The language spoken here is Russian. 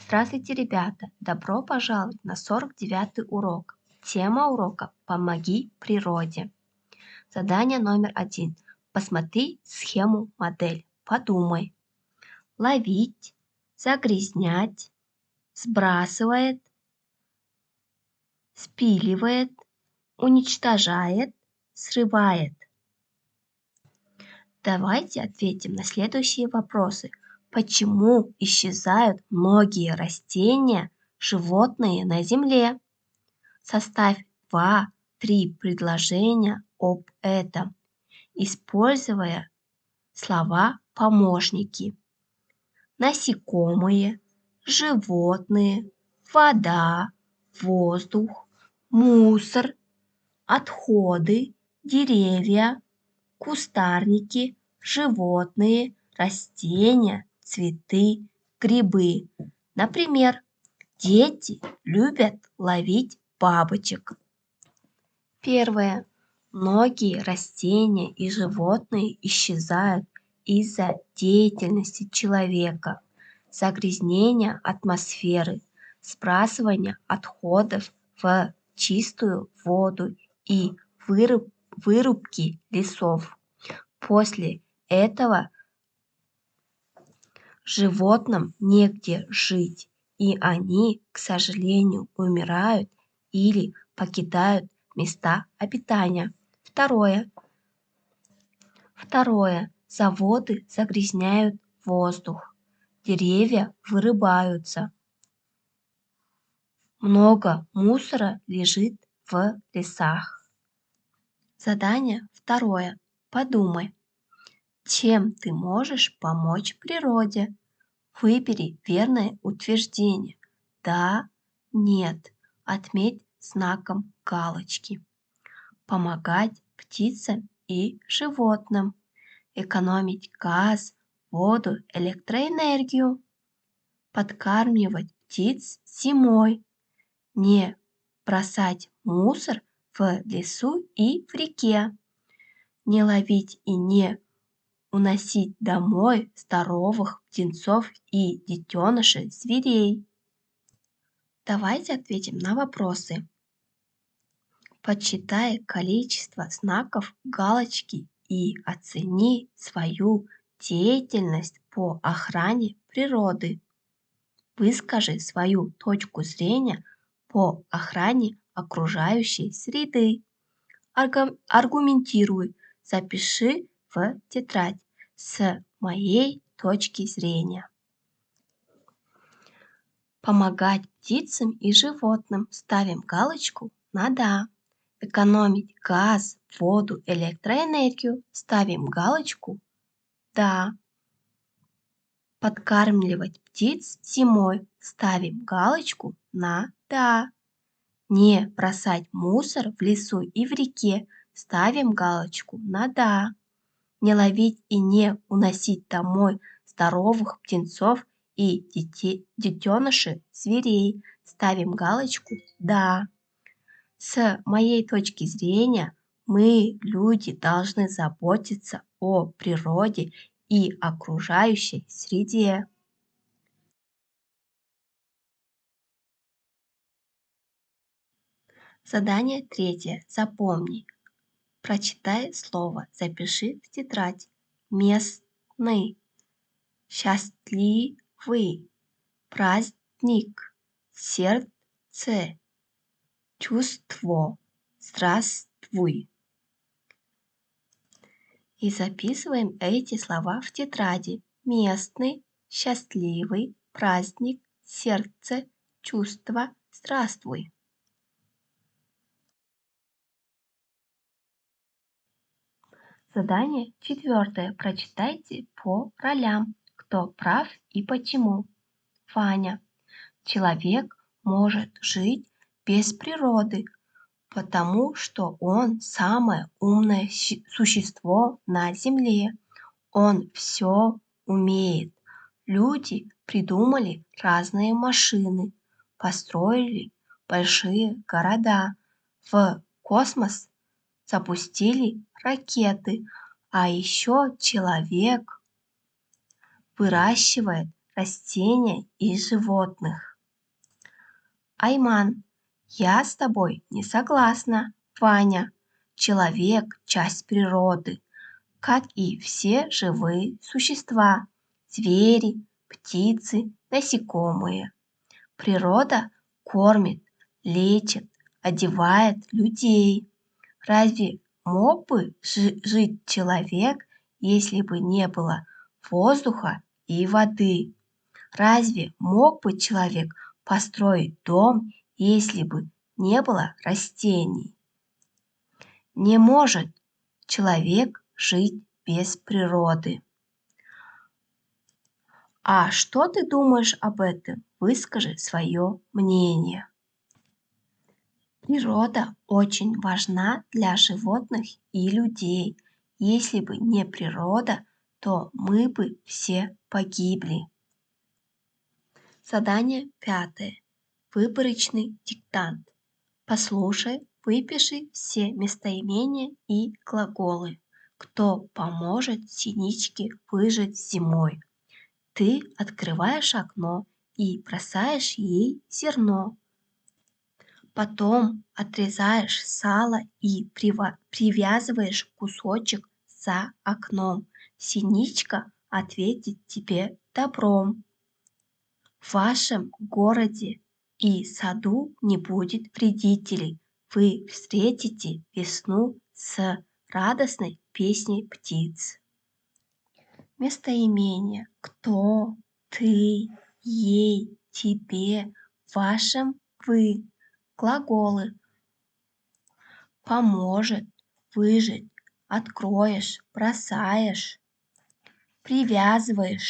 Здравствуйте, ребята! Добро пожаловать на 49-й урок. Тема урока «Помоги природе». Задание номер 1. Посмотри схему модель. Подумай. Ловить, загрязнять, сбрасывает, спиливает, уничтожает, срывает. Давайте ответим на следующие вопросы. Почему исчезают многие растения, животные на Земле? Составь 2-3 предложения об этом, используя слова-помощники. Насекомые, животные, вода, воздух, мусор, отходы, деревья, кустарники, животные, растения, цветы, грибы. Например, дети любят ловить бабочек. Первое. Многие растения и животные исчезают из-за деятельности человека, загрязнения атмосферы, сбрасывания отходов в чистую воду и вырубки лесов. После этого животным негде жить, и они, к сожалению, умирают или покидают места обитания. Второе. Заводы загрязняют воздух. Деревья вырубаются. Много мусора лежит в лесах. Задание второе. Подумай, чем ты можешь помочь природе? Выбери верное утверждение. Да, нет. Отметь знаком галочки. Помогать птицам и животным. Экономить газ, воду, электроэнергию. Подкармливать птиц зимой. Не бросать мусор в лесу и в реке. Не ловить и не уносить домой здоровых птенцов и детенышей зверей. Давайте ответим на вопросы. Подсчитай количество знаков галочки и оцени свою деятельность по охране природы. Выскажи свою точку зрения по охране окружающей среды. Аргументируй, запиши в тетрадь с моей точки зрения. Помогать птицам и животным. Ставим галочку на «да». Экономить газ, воду, электроэнергию. Ставим галочку «да». Подкармливать птиц зимой. Ставим галочку на «да». Не бросать мусор в лесу и в реке. Ставим галочку на «да». Не ловить и не уносить домой здоровых птенцов и детенышей зверей. Ставим галочку «да». С моей точки зрения, мы, люди, должны заботиться о природе и окружающей среде. Задание третье. Запомни. Прочитай слово, запиши в тетрадь. Местный, счастливый, праздник, сердце, чувство, здравствуй. И записываем эти слова в тетради. Местный, счастливый, праздник, сердце, чувство, здравствуй. Задание четвертое. Прочитайте по ролям. Кто прав и почему? Ваня. Человек может жить без природы, потому что он самое умное существо на Земле. Он все умеет. Люди придумали разные машины, построили большие города, в космос запустили ракеты, а еще человек выращивает растения и животных. Айман: я с тобой не согласна, Ваня. Человек – часть природы, как и все живые существа, звери, птицы, насекомые. Природа кормит, лечит, одевает людей. Разве мог бы жить человек, если бы не было воздуха и воды? Разве мог бы человек построить дом, если бы не было растений? Не может человек жить без природы. А что ты думаешь об этом? Выскажи свое мнение. Природа очень важна для животных и людей. Если бы не природа, то мы бы все погибли. Задание 5. Выборочный диктант. Послушай, выпиши все местоимения и глаголы. Кто поможет синичке выжить зимой? Ты открываешь окно и бросаешь ей зерно. Потом отрезаешь сало и привязываешь кусочек за окном. Синичка ответит тебе добром. В вашем городе и саду не будет вредителей. Вы встретите весну с радостной песней птиц. Местоимение: кто, ты, ей, тебе, вашем, вы. Глаголы: поможет, выжить, откроешь, бросаешь, привязываешь.